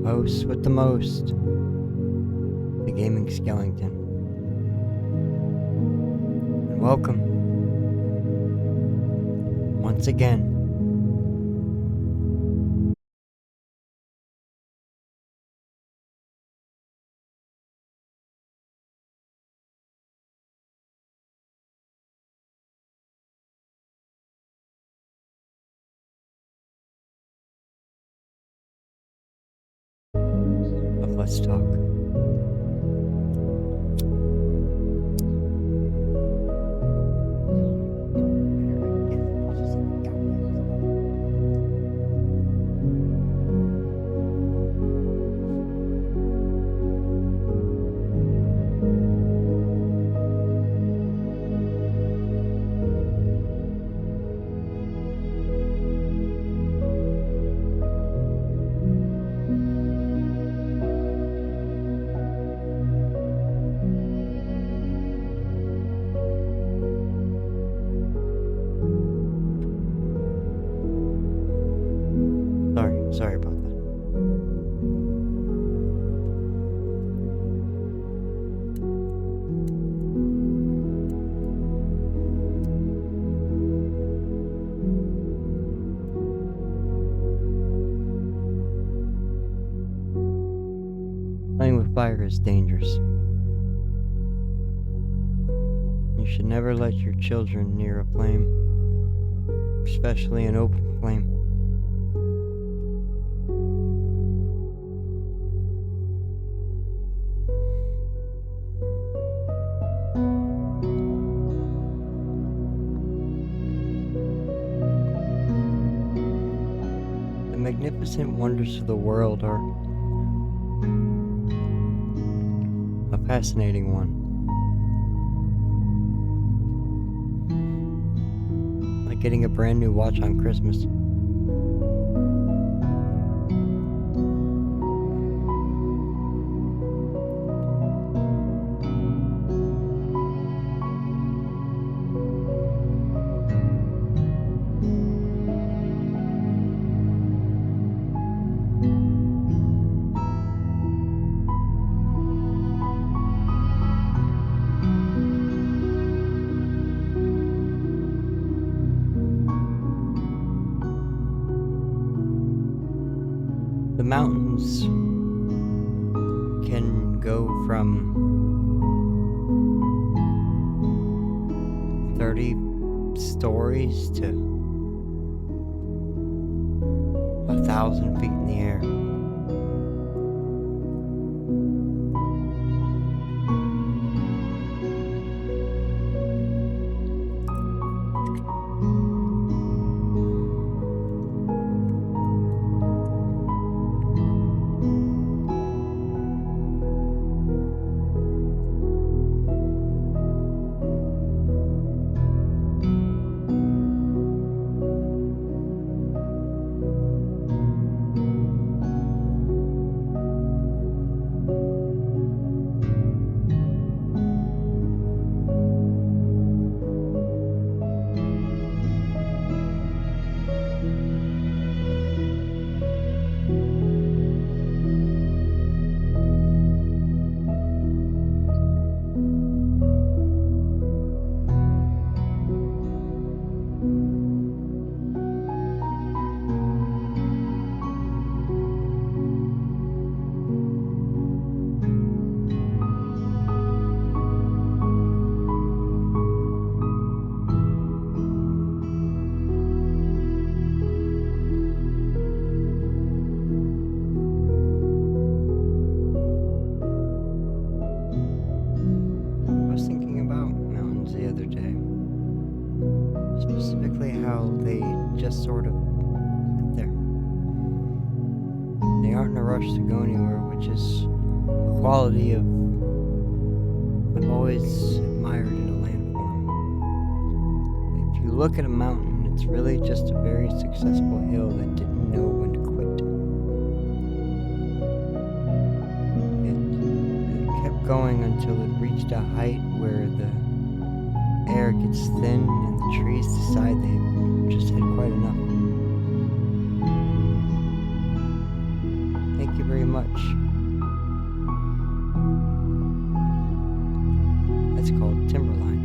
host with the most, the Gaming Skellington. And welcome, once again, of Let's Talk. Sorry about that. Playing with fire is dangerous. You should never let your children near a flame, especially an open flame. The magnificent wonders of the world are a fascinating one. Like getting a brand new watch on Christmas. The mountains can go from 30 stories to 1,000 feet in the air. I was thinking about mountains the other day. Specifically how they just sort of sit there. They aren't in a rush to go anywhere, which is a quality I've always admired in a landform. If you look at a mountain, it's really just a very successful hill that didn't know when to quit. It kept going until it reached a height where the air gets thin and the trees decide they've just had quite enough. Thank you very much. That's called timberline.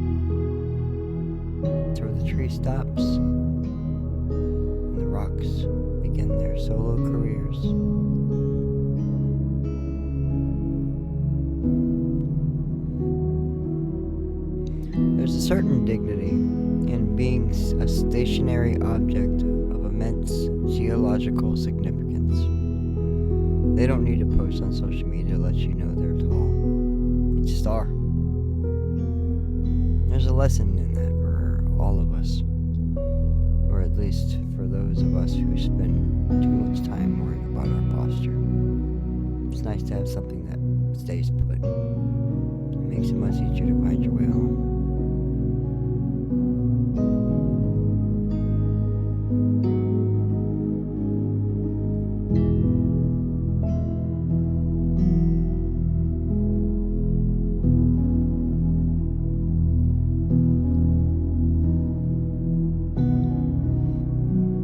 It's where the tree stops and the rocks begin their solo careers. There's a certain dignity in being a stationary object of immense geological significance. They don't need to post on social media to let you know they're tall. They just are. There's a lesson in that for all of us, or at least for those of us who spend too much time worrying about our posture. It's nice to have something that stays put. It makes it much easier to find your way home.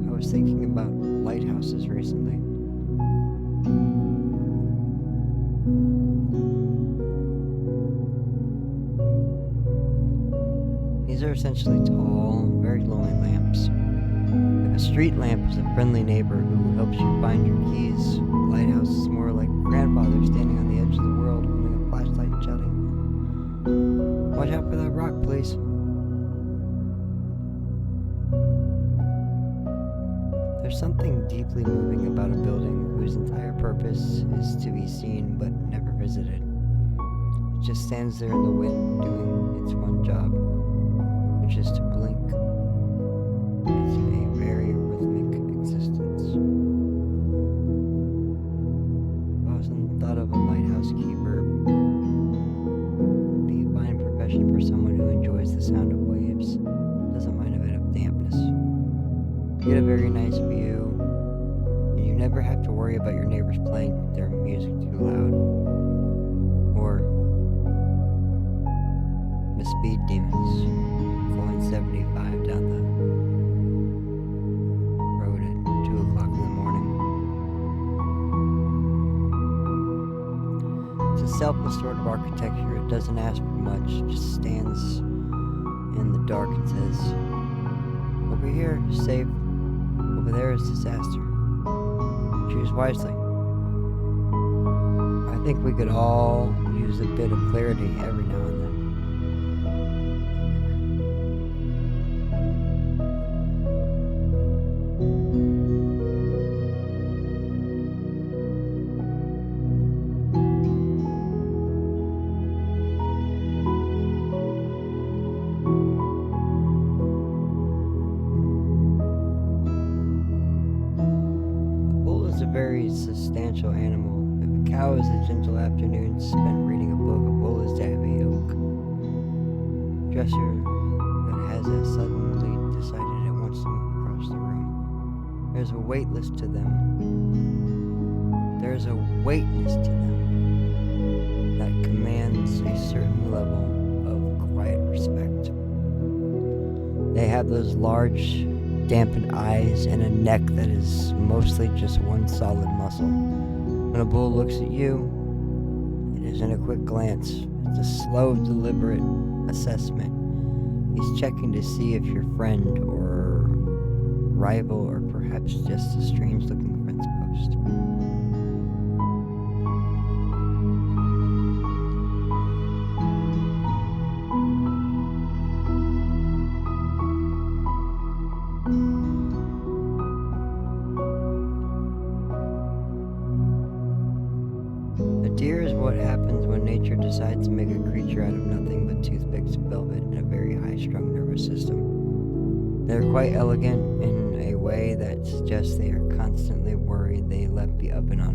I was thinking about lighthouses recently. These are essentially tall, very lonely lamps. If a street lamp is a friendly neighbor who helps you find your keys, a lighthouse is more like a grandfather standing on the edge of the world holding a flashlight and shouting, "Watch out for that rock, please." There's something deeply moving about a building whose entire purpose is to be seen but never visited. It just stands there in the wind doing its one job, which is to blink. It's a very rhythmic existence. I've often thought of a lighthouse keeper would be a fine profession for someone who enjoys the sound of waves, doesn't mind a bit of dampness. You get a very nice view, and you never have to worry about your neighbors playing their music too loud, or the speed demons going 75 down the road at 2 o'clock in the morning. It's a selfless sort of architecture. It doesn't ask for much. It just stands in the dark and says, "Over here is safe. Over there is disaster. Choose wisely." I think we could all use a bit of clarity every now and then. A very substantial animal. If a cow is a gentle afternoon spent reading a book, a bull is to heavy oak. Dresser that has suddenly decided it wants to move across the room. There's a weightless to them. There's a weightness to them that commands a certain level of quiet respect. They have those large dampened eyes and a neck that is mostly just one solid muscle. When a bull looks at you, it isn't a quick glance. It's a slow, deliberate assessment. He's checking to see if you're friend or rival or perhaps just a strange-looking fence post. A deer is what happens when nature decides to make a creature out of nothing but toothpicks, velvet, and a very high-strung nervous system. They're quite elegant in a way that suggests they are constantly worried they left the oven on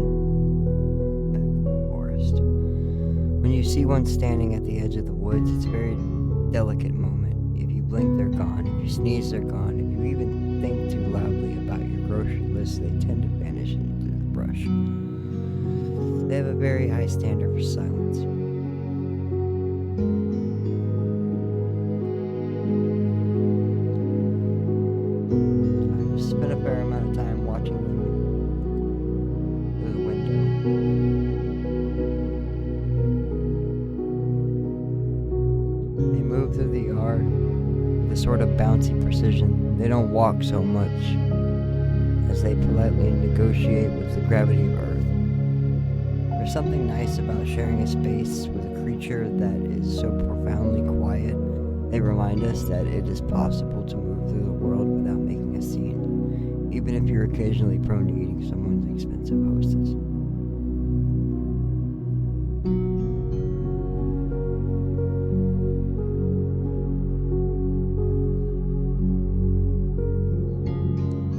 back in the forest. When you see one standing at the edge of the woods, it's a very delicate moment. If you blink, they're gone. If you sneeze, they're gone. If you even think too loudly about your grocery list, they tend to vanish into the brush. They have a very high standard for silence. I've spent a fair amount of time watching them through the window. the sort of bouncy precision. They don't walk so much as they politely negotiate with the gravity of Earth. There's something nice about sharing a space with a creature that is so profoundly quiet. They remind us that it is possible to move through the world without making a scene, even if you're occasionally prone to eating someone's expensive hostess.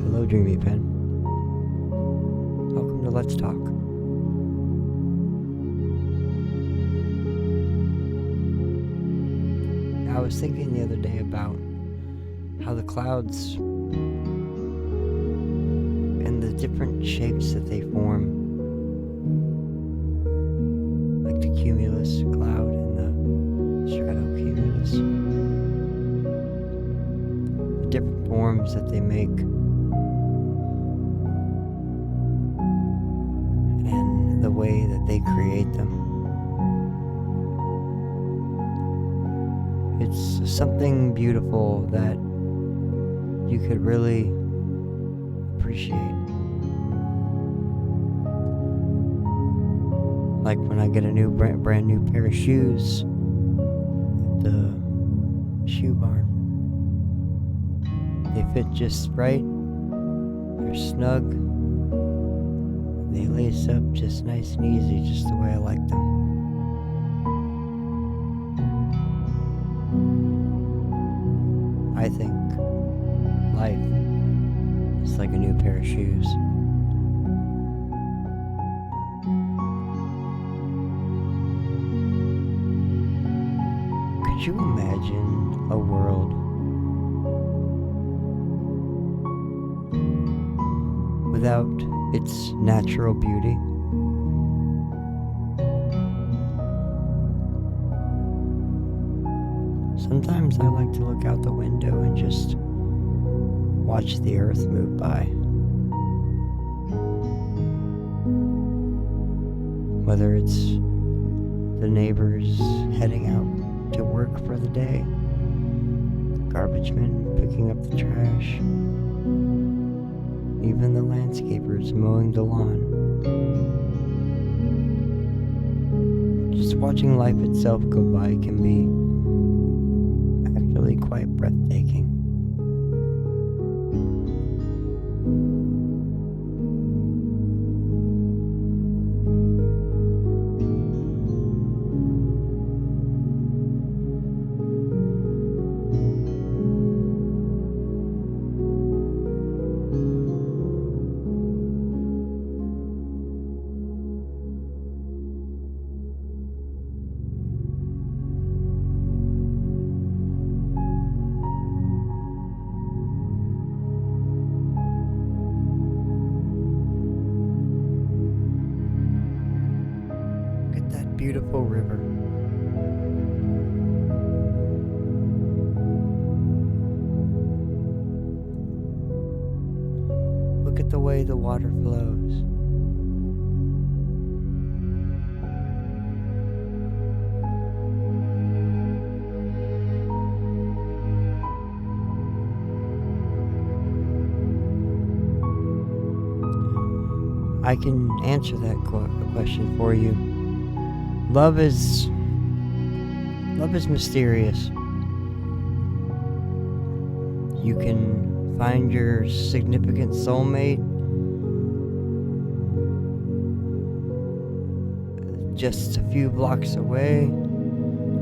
Hello, Dreamy Pen. Welcome to Let's Talk. I was thinking the other day about how the clouds and the different shapes that they form, like the cumulus cloud and the stratocumulus, the different forms that they make, and the way that they create them. It's something beautiful that you could really appreciate. Like when I get a new brand new pair of shoes at the shoe barn. They fit just right. They're snug. They lace up just nice and easy, just the way I like them. I think life is like a new pair of shoes. Could you imagine a world without its natural beauty? Sometimes I like to look out the window and just watch the earth move by. Whether it's the neighbors heading out to work for the day, the garbage men picking up the trash, even the landscapers mowing the lawn. Just watching life itself go by can be actually quite breathtaking. Beautiful river. Look at the way the water flows. I can answer that question for you. Love is mysterious. You can find your significant soulmate just a few blocks away,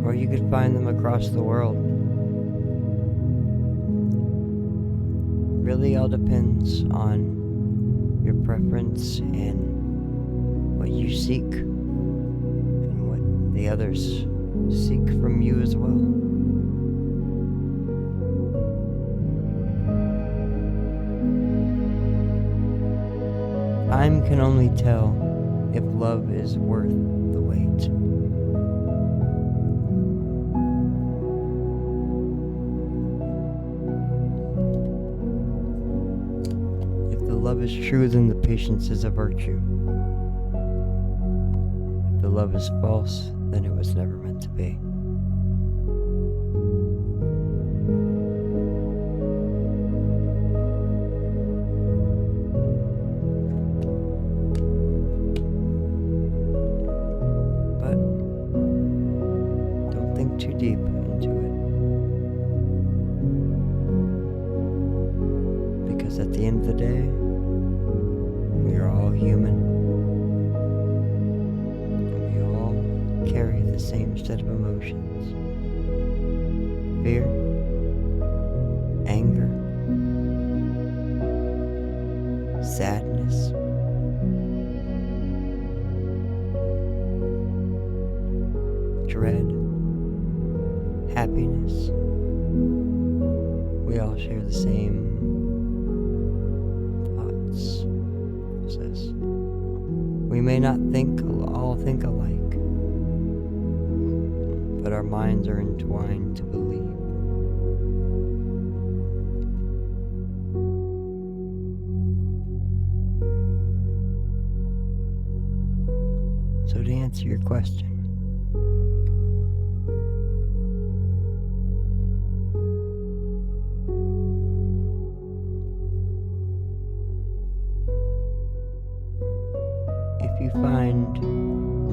or you could find them across the world. Really all depends on your preference and what you seek. The others seek from you as well. Time can only tell if love is worth the wait. If the love is true, then the patience is a virtue. If the love is false, then it was never meant to be. of the day, we are all human. And we all carry the same set of emotions. Fear, anger, sadness, dread, happiness. We all share the same thoughts process. We may not all think alike, but our minds are entwined to believe. So to answer your question, if you find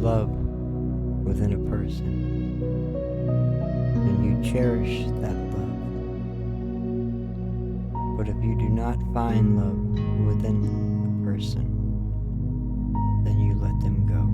love within a person, then you cherish that love. But if you do not find love within a person, then you let them go.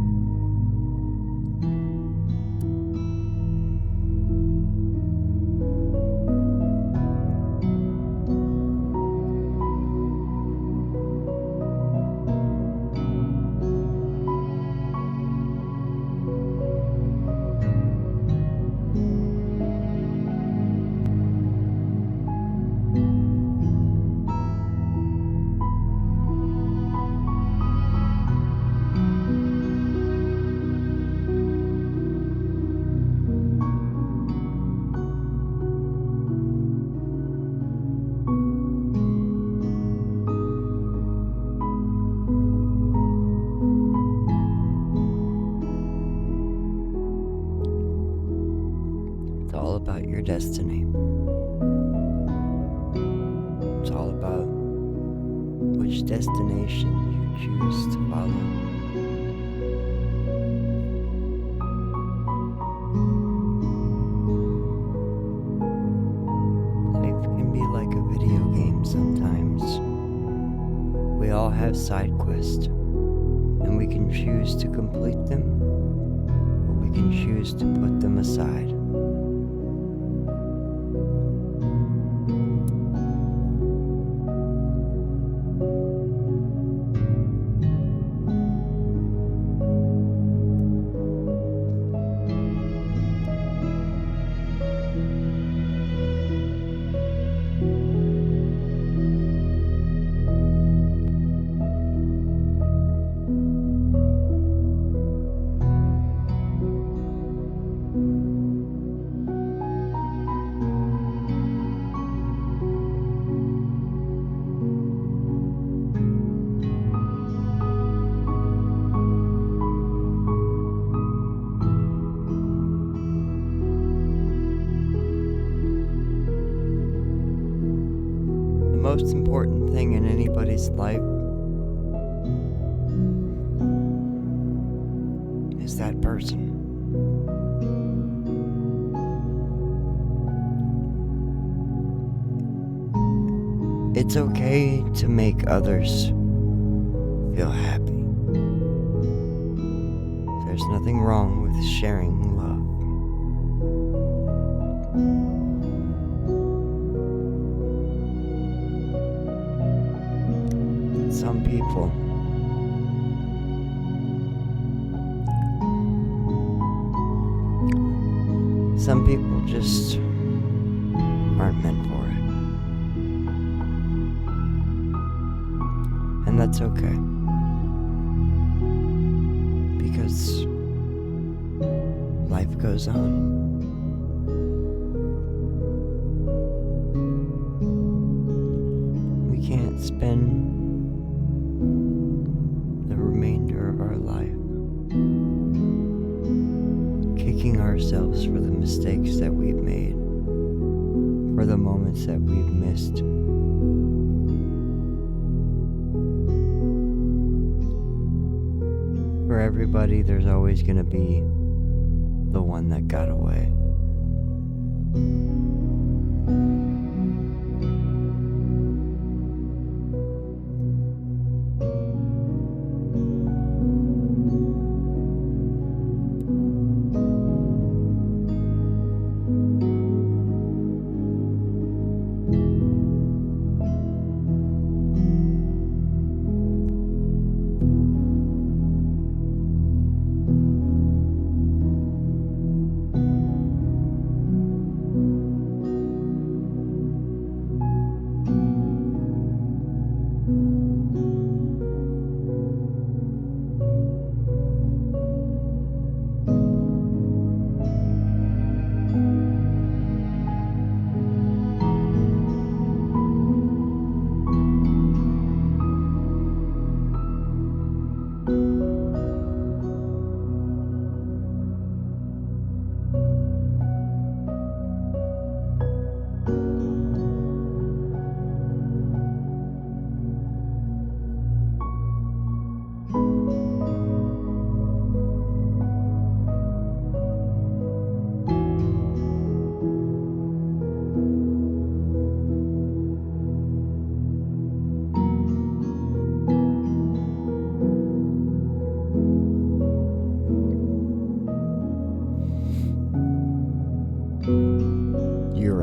It's all about your destiny. It's all about which destination you choose to follow. Life can be like a video game sometimes. We all have side quests, and we can choose to complete them, or we can choose to put them aside. The most important thing in anybody's life is that person. It's okay to make others feel happy. There's nothing wrong with sharing love. Some people just aren't meant for it. And that's okay. Because life goes on. We can't spend the remainder of our life kicking ourselves for the mistakes that we've made, for the moments that we've missed. For everybody, there's always going to be the one that got away.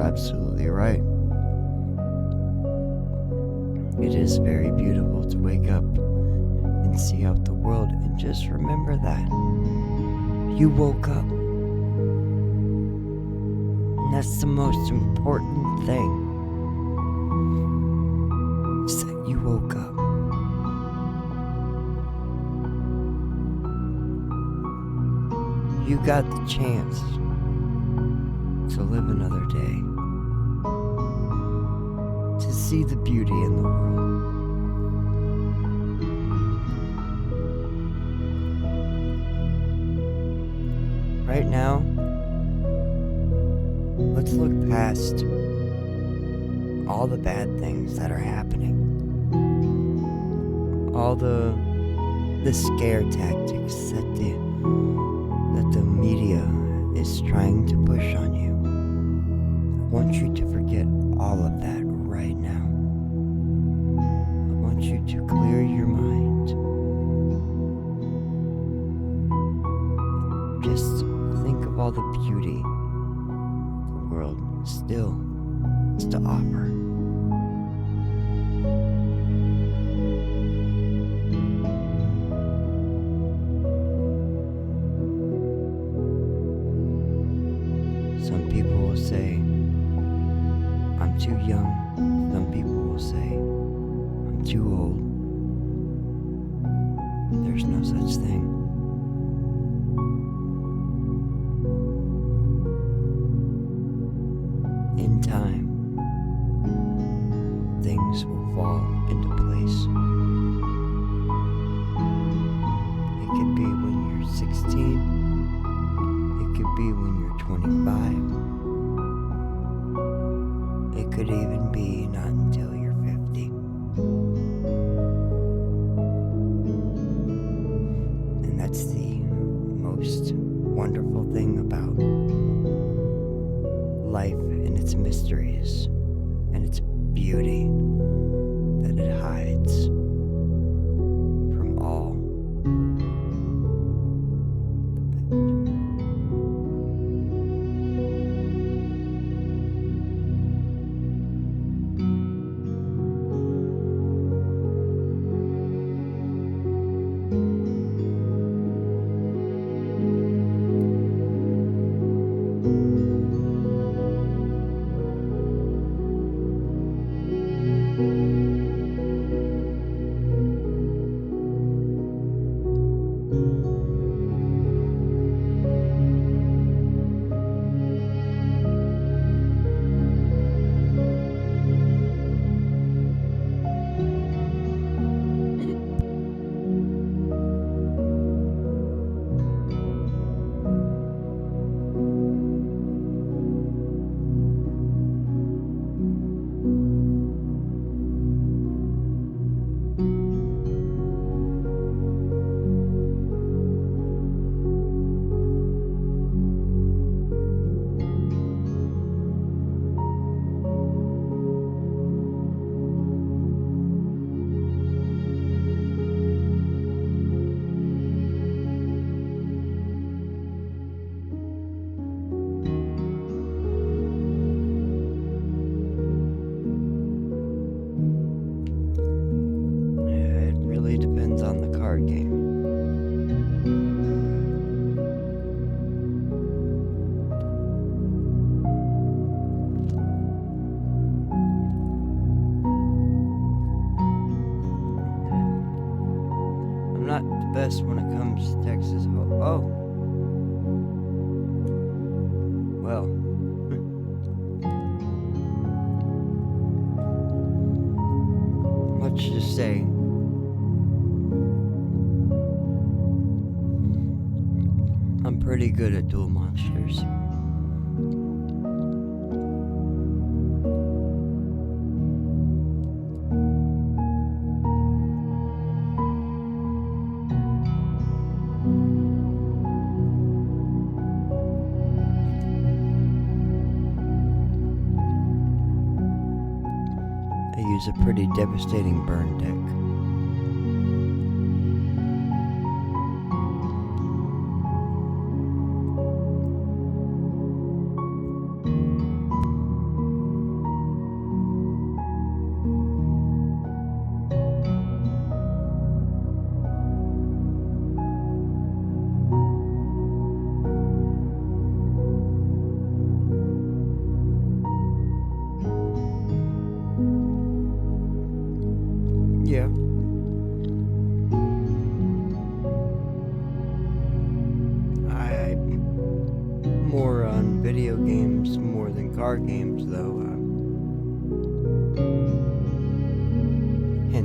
absolutely right. It is very beautiful to wake up and see out the world, and just remember that you woke up. And that's the most important thing, is that you woke up. You got the chance to live another day, to see the beauty in the world. Right now, let's look past all the bad things that are happening, all the scare tactics that the media is trying to push on you. I want you to forget all of that right now. I want you to clear your mind. Just think of all the beauty the world still has to offer. Some people will say, I'm too young. Some people will say, I'm too old. There's no such thing. In time, things will fall into place. It could be when you're 16. It could be when you're 25. It could even be not until you're 50. And that's the most wonderful thing about life and its mysteries and its beauty, that it hides from all the bad. It really depends on the card game. I'm not the best when it comes to Texas. Oh. Well. Let's just say I'm pretty good at duel monsters. I use a pretty devastating burn deck.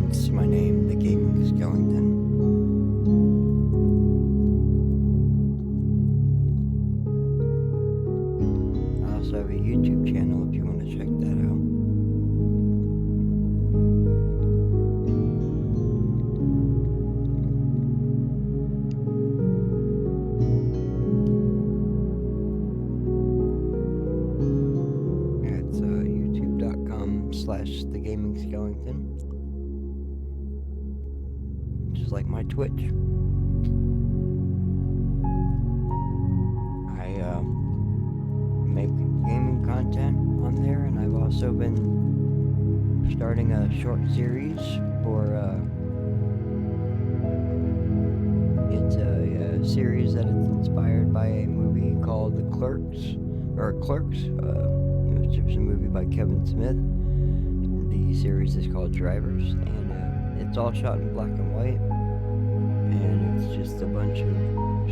hence my name, The Gaming Skellington. I also have a YouTube channel if you want to check that out. It's youtube.com/The Gaming Skellington. Just like my Twitch. I make gaming content on there, and I've also been starting a short series for it's a series that is inspired by a movie called Clerks, which is a movie by Kevin Smith. The series is called Drivers, and it's all shot in black and white, and it's just a bunch of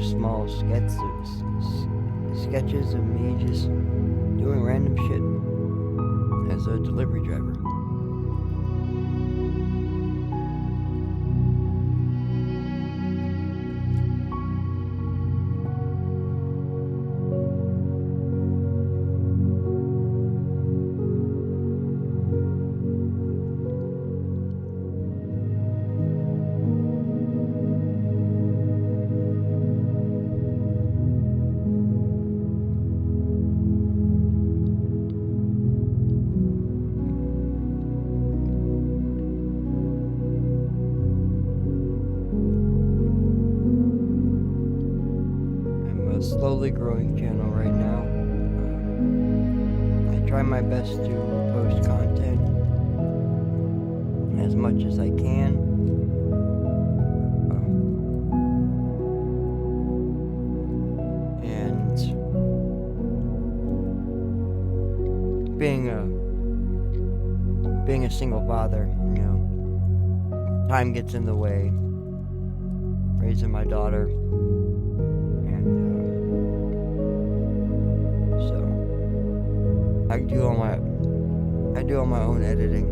small sketches of me just doing random shit as a delivery driver. Slowly growing channel right now. I try my best to post content as much as I can. And being a single father, time gets in the way. Raising my daughter. I do all my own editing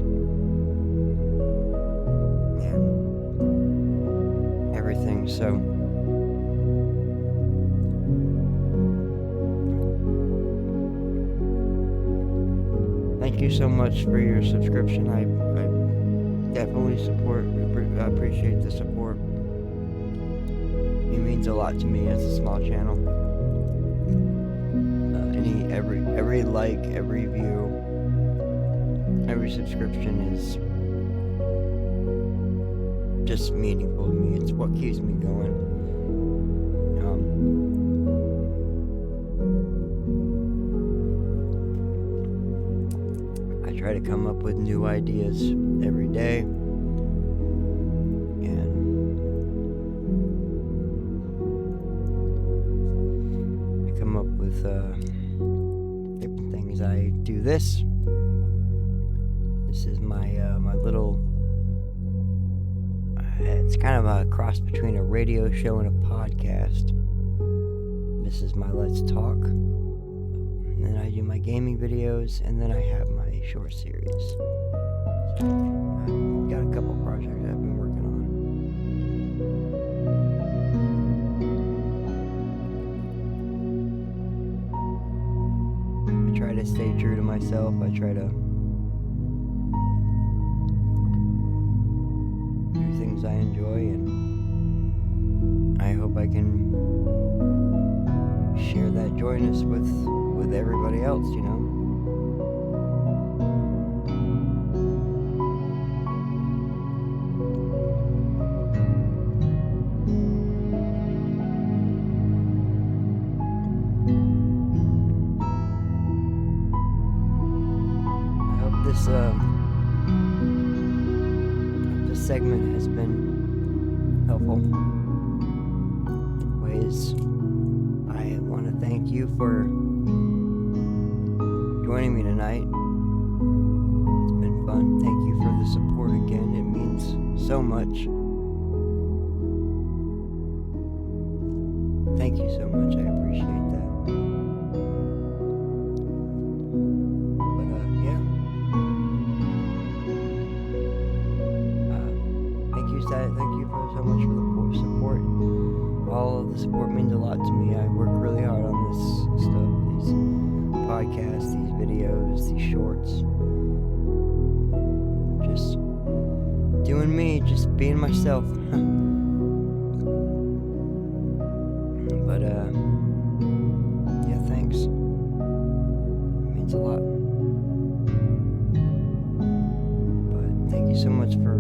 and everything, so thank you so much for your subscription. I definitely appreciate the support. It means a lot to me as a small channel. Every like, every view, every subscription is just meaningful to me. It's what keeps me going. I try to come up with new ideas every day, and I come up with different things. I do this. This is my little. It's kind of a cross between a radio show and a podcast. This is my Let's Talk. And then I do my gaming videos, and then I have my short series. So I've got a couple projects I've been working on. I try to stay true to myself. I try to do things I enjoy, and I hope I can share that joyness with everybody else, I hope this segment has been helpful. Ways I want to thank you for joining me tonight. It's been fun. Thank you for the support again. It means so much. Thank you so much. I appreciate that. But yeah. The support means a lot to me. I work really hard on this stuff, these podcasts, these videos, these shorts. Just doing me, just being myself. But, yeah, thanks. It means a lot. But thank you so much for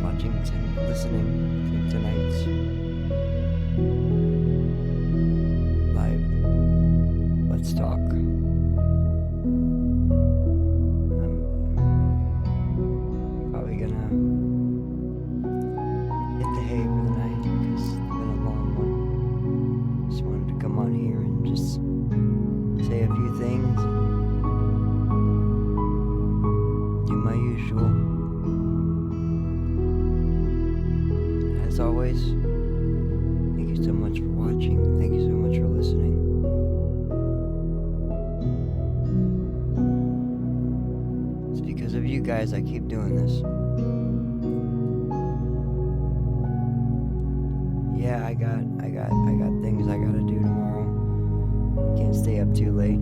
watching and listening to tonight's live Let's Talk. I'm probably gonna hit the hay for the night because it's been a long one. Just wanted to come on here and just say a few things and do my usual. As always, thank you so much for watching. Thank you so much for listening. It's because of you guys I keep doing this. Yeah, I got things I gotta do tomorrow. Can't stay up too late.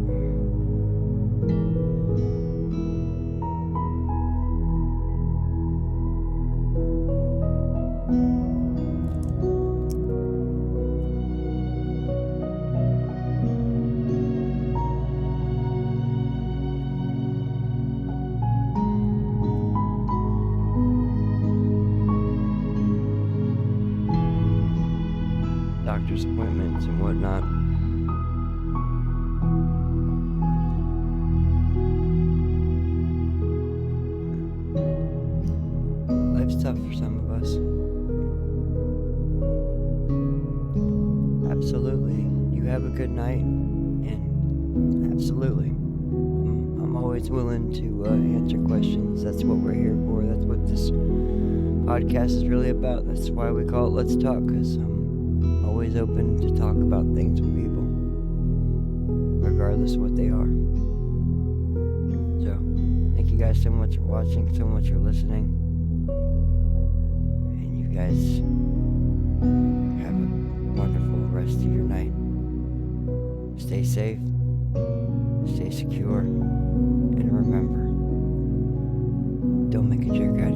Doctor's appointments and whatnot. Life's tough for some of us. Absolutely. You have a good night, and absolutely. I'm always willing to answer questions. That's what we're here for. That's what this podcast is really about. That's why we call it Let's Talk, because I'm always open to talk about things with people, regardless of what they are. So, thank you guys so much for watching, so much for listening. And you guys have a wonderful rest of your night. Stay safe, stay secure, and remember, don't make a jerk out of